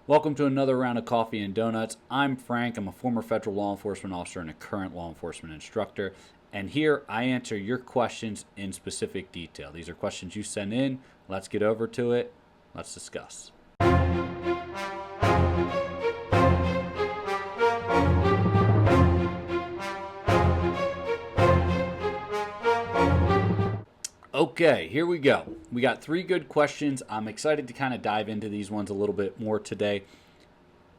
Welcome to another round of coffee and donuts. I'm Frank. I'm a former federal law enforcement officer and a current law enforcement instructor. And here I answer your questions in specific detail. These are questions you send in. Let's get over to it. Let's discuss. Okay, here we go. We got 3 good questions. I'm excited to kind of dive into these ones a little bit more today.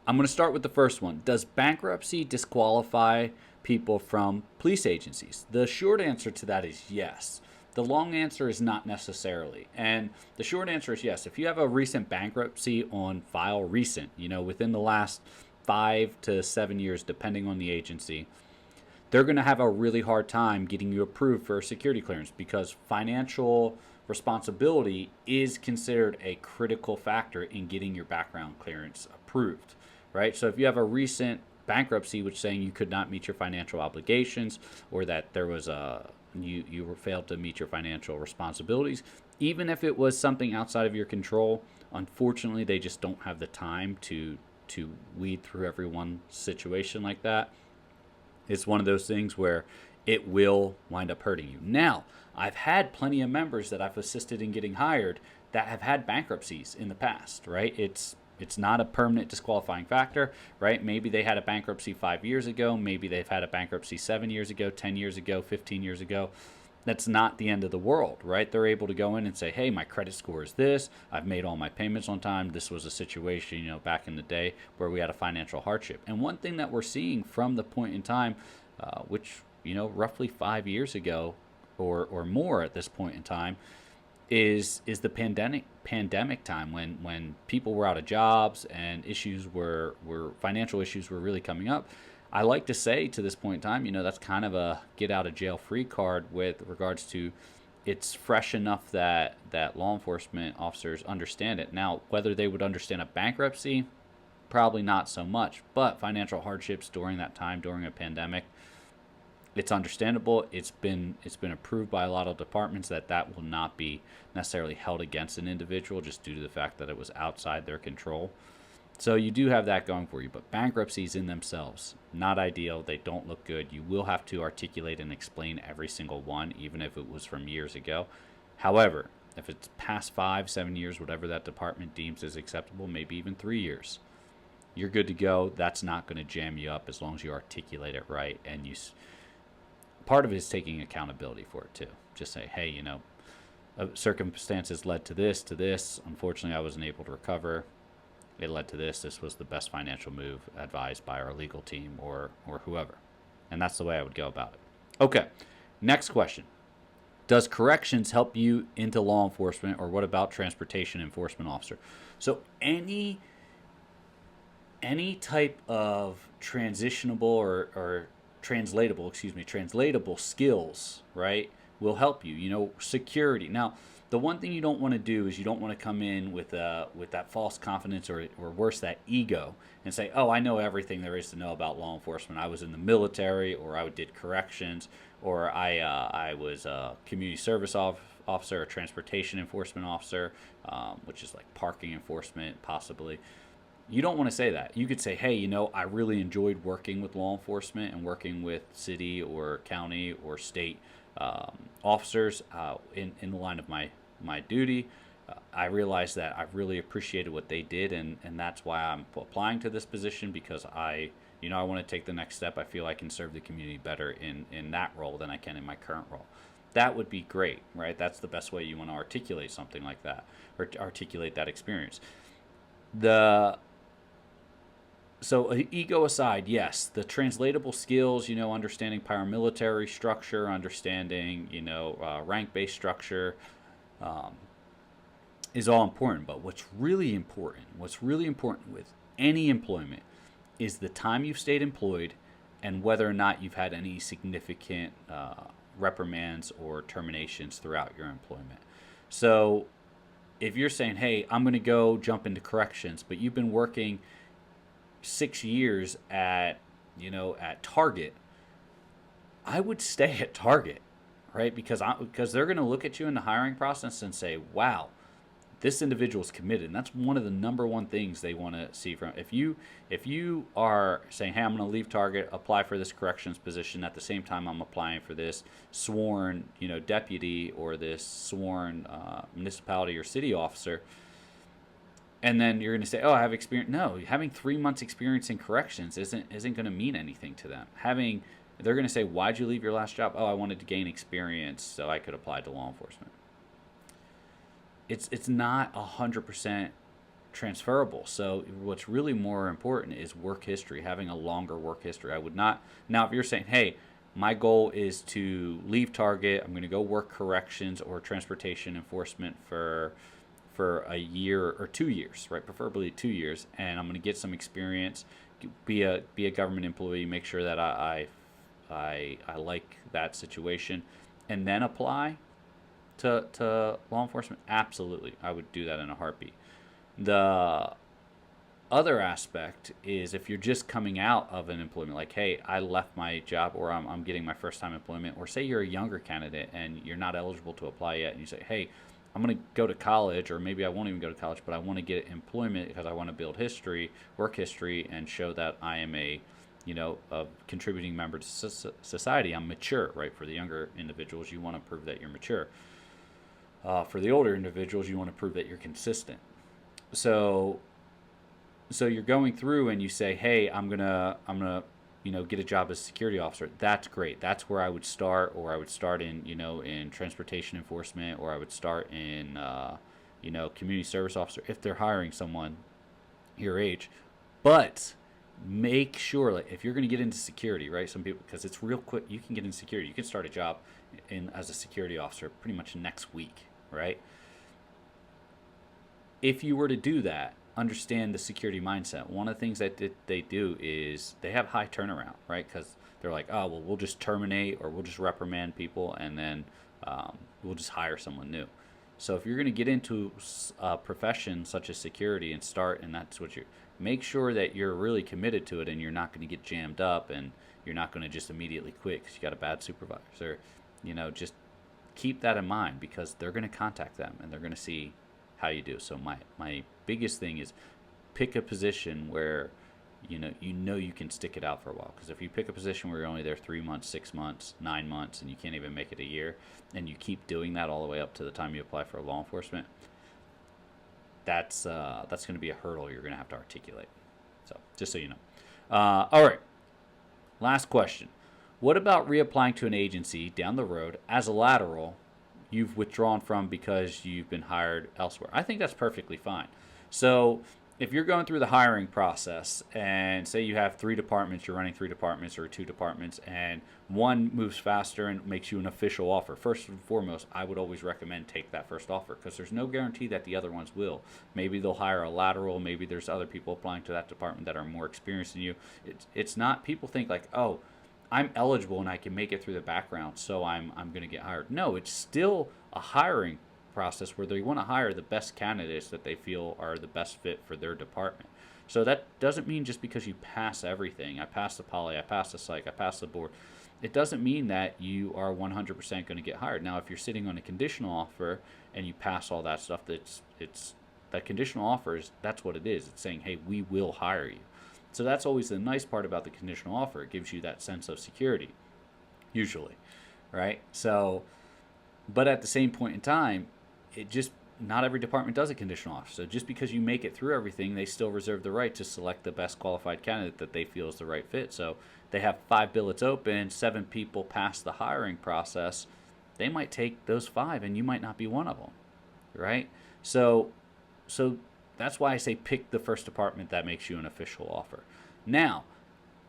I'm going to start with the first one. Does bankruptcy disqualify people from police agencies? The short answer to that is yes. The long answer is not necessarily. And the short answer is yes. If you have a recent bankruptcy on file, within the last 5 to 7 years, depending on the agency, they're going to have a really hard time getting you approved for a security clearance because financial responsibility is considered a critical factor in getting your background clearance approved, right? So if you have a recent bankruptcy which saying you could not meet your financial obligations or that there was you were failed to meet your financial responsibilities, even if it was something outside of your control, unfortunately they just don't have the time to weed through everyone's situation like that. It's one of those things where it will wind up hurting you. Now, I've had plenty of members that I've assisted in getting hired that have had bankruptcies in the past, right? It's not a permanent disqualifying factor, right? Maybe they had a bankruptcy 5 years ago. Maybe they've had a bankruptcy 7 years ago, 10 years ago, 15 years ago. That's not the end of the world, right? They're able to go in and say, hey, my credit score is this. I've made all my payments on time. This was a situation, back in the day where we had a financial hardship. And one thing that we're seeing from the point in time, which, roughly 5 years ago or more at this point in time, is the pandemic time when people were out of jobs and issues were financial issues were really coming up. I like to say to this point in time, that's kind of a get out of jail free card with regards to it's fresh enough that law enforcement officers understand it. Now, whether they would understand a bankruptcy, probably not so much, but financial hardships during that time, during a pandemic, it's understandable. It's been approved by a lot of departments that will not be necessarily held against an individual just due to the fact that it was outside their control. So you do have that going for you, but bankruptcies in themselves, not ideal. They don't look good. You will have to articulate and explain every single one, even if it was from years ago. However, if it's past 5, 7 years, whatever that department deems is acceptable, maybe even 3 years, you're good to go. That's not going to jam you up as long as you articulate it right. And part of it is taking accountability for it too. Just say, hey, circumstances led to this. Unfortunately, I wasn't able to recover. It led to this. This was the best financial move advised by our legal team or whoever. And that's the way I would go about it. Okay, next question. Does corrections help you into law enforcement, or what about transportation enforcement officer? So any type of transitionable or translatable skills, right, will help you. Security. Now, the one thing you don't want to do is you don't want to come in with that false confidence or worse, that ego, and say, oh, I know everything there is to know about law enforcement. I was in the military, or I did corrections, or I was a community service officer, a transportation enforcement officer, which is like parking enforcement, possibly. You don't want to say that. You could say, hey, I really enjoyed working with law enforcement and working with city or county or state officers in the line of my duty. I realized that I really appreciated what they did, and that's why I'm applying to this position, because I want to take the next step. I feel I can serve the community better in that role than I can in my current role. That would be great, right? That's the best way you want to articulate something like that, or articulate that experience. So ego aside, yes, the translatable skills, understanding paramilitary structure, understanding, rank-based structure is all important. But what's really important with any employment is the time you've stayed employed and whether or not you've had any significant reprimands or terminations throughout your employment. So if you're saying, hey, I'm going to go jump into corrections, but you've been working 6 years at Target, I would stay at Target, right? Because they're going to look at you in the hiring process and say, wow, this individual is committed, and that's one of the number one things they want to see from. If you are saying, hey, I'm going to leave Target, apply for this corrections position, at the same time I'm applying for this sworn deputy or this sworn municipality or city officer, and then you're going to say, oh, I have experience. No, having 3 months experience in corrections isn't going to mean anything to them. They're going to say, why'd you leave your last job? Oh, I wanted to gain experience so I could apply to law enforcement. It's not 100% transferable. So what's really more important is work history, having a longer work history. I would not. Now, if you're saying, hey, my goal is to leave Target, I'm going to go work corrections or transportation enforcement for a year or 2 years, right? Preferably 2 years, and I'm going to get some experience, be a government employee, make sure that I like that situation, and then apply to law enforcement. Absolutely, I would do that in a heartbeat. The other aspect is if you're just coming out of an employment, like, hey, I left my job, or I'm getting my first time employment, or say you're a younger candidate and you're not eligible to apply yet, and you say, hey, I'm going to go to college, or maybe I won't even go to college, but I want to get employment because I want to build history, work history, and show that I am a contributing member to society. I'm mature, right? For the younger individuals, you want to prove that you're mature. For the older individuals, you want to prove that you're consistent. So you're going through and you say, hey, I'm gonna get a job as a security officer. That's great. That's where I would start, or I would start in in transportation enforcement, or I would start in community service officer if they're hiring someone your age. But make sure, like, if you're going to get into security, right? Some people, because it's real quick, you can get into security. You can start a job as a security officer pretty much next week, right? If you were to do that, understand the security mindset. One of the things that they do is they have high turnaround, right? Because they're like, oh, well, we'll just terminate or we'll just reprimand people, and then we'll just hire someone new. So if you're going to get into a profession such as security and start, and that's what make sure that you're really committed to it, and you're not going to get jammed up, and you're not going to just immediately quit because you got a bad supervisor. Just keep that in mind, because they're going to contact them and they're going to see how you do. So my biggest thing is pick a position where you can stick it out for a while. Because if you pick a position where you're only there 3 months, 6 months, 9 months, and you can't even make it a year, and you keep doing that all the way up to the time you apply for law enforcement, that's going to be a hurdle you're going to have to articulate. So just so you know. All right. Last question. What about reapplying to an agency down the road as a lateral you've withdrawn from because you've been hired elsewhere? I think that's perfectly fine. So if you're going through the hiring process, and say you have 3 departments, you're running 3 departments or 2 departments, and one moves faster and makes you an official offer, first and foremost, I would always recommend take that first offer, because there's no guarantee that the other ones will. Maybe they'll hire a lateral. Maybe there's other people applying to that department that are more experienced than you. It's not, people think like, oh, I'm eligible and I can make it through the background, so I'm going to get hired. No, it's still a hiring process where they want to hire the best candidates that they feel are the best fit for their department. So that doesn't mean just because you pass everything, I passed the poly, I passed the psych, I passed the board, it doesn't mean that you are 100% going to get hired. Now, if you're sitting on a conditional offer and you pass all that stuff, that conditional offer that's what it is. It's saying, hey, we will hire you. So that's always the nice part about the conditional offer. It gives you that sense of security, usually, right? So, but at the same point in time, not every department does a conditional offer. So just because you make it through everything, they still reserve the right to select the best qualified candidate that they feel is the right fit. So they have 5 billets open, 7 people pass the hiring process. They might take those 5, and you might not be one of them, right? So that's why I say pick the first department that makes you an official offer. Now,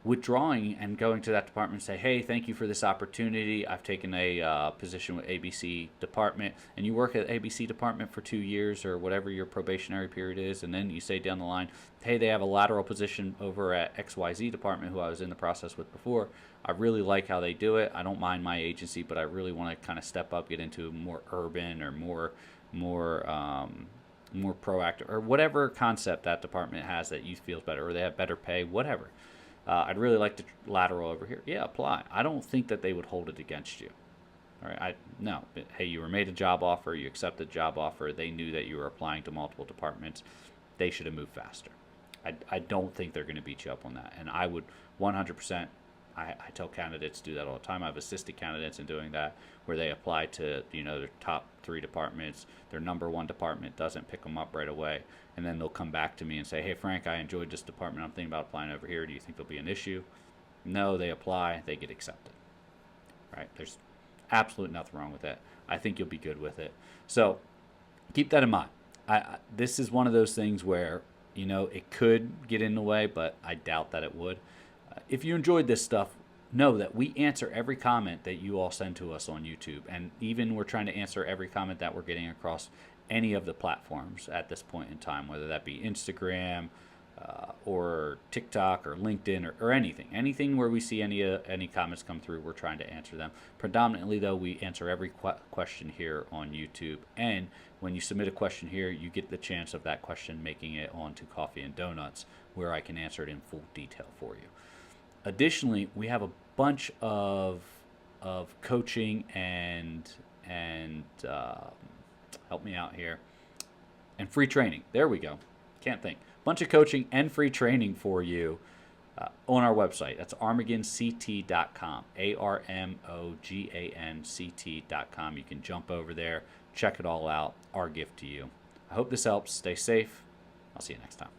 withdrawing and going to that department and say, hey, thank you for this opportunity. I've taken a position with ABC department, and you work at ABC department for 2 years or whatever your probationary period is, and then you say down the line, hey, they have a lateral position over at XYZ department who I was in the process with before. I really like how they do it. I don't mind my agency, but I really want to kind of step up, get into more urban or more proactive, or whatever concept that department has that you feel is better, or they have better pay, whatever. I'd really like to lateral over here. Yeah, apply. I don't think that they would hold it against you. All right, no. Hey, you were made a job offer. You accepted a job offer. They knew that you were applying to multiple departments. They should have moved faster. I don't think they're going to beat you up on that. And I would 100%. I tell candidates to do that all the time. I've assisted candidates in doing that, where they apply to their top 3 departments. Their number 1 department doesn't pick them up right away, and then they'll come back to me and say, "Hey Frank, I enjoyed this department. I'm thinking about applying over here. Do you think there'll be an issue?" No, they apply. They get accepted. Right? There's absolutely nothing wrong with that. I think you'll be good with it. So keep that in mind. This is one of those things where it could get in the way, but I doubt that it would. If you enjoyed this stuff, know that we answer every comment that you all send to us on YouTube, and even we're trying to answer every comment that we're getting across any of the platforms at this point in time, whether that be Instagram or TikTok or LinkedIn or anything where we see any comments come through, we're trying to answer them. Predominantly, though, we answer every question here on YouTube, and when you submit a question here, you get the chance of that question making it onto Coffee and Donuts, where I can answer it in full detail for you. Additionally, we have a bunch of coaching and help me out here, and free training. There we go. Can't think. Bunch of coaching and free training for you on our website. That's armaganct.com. ARMOGANCT.com. You can jump over there, check it all out. Our gift to you. I hope this helps. Stay safe. I'll see you next time.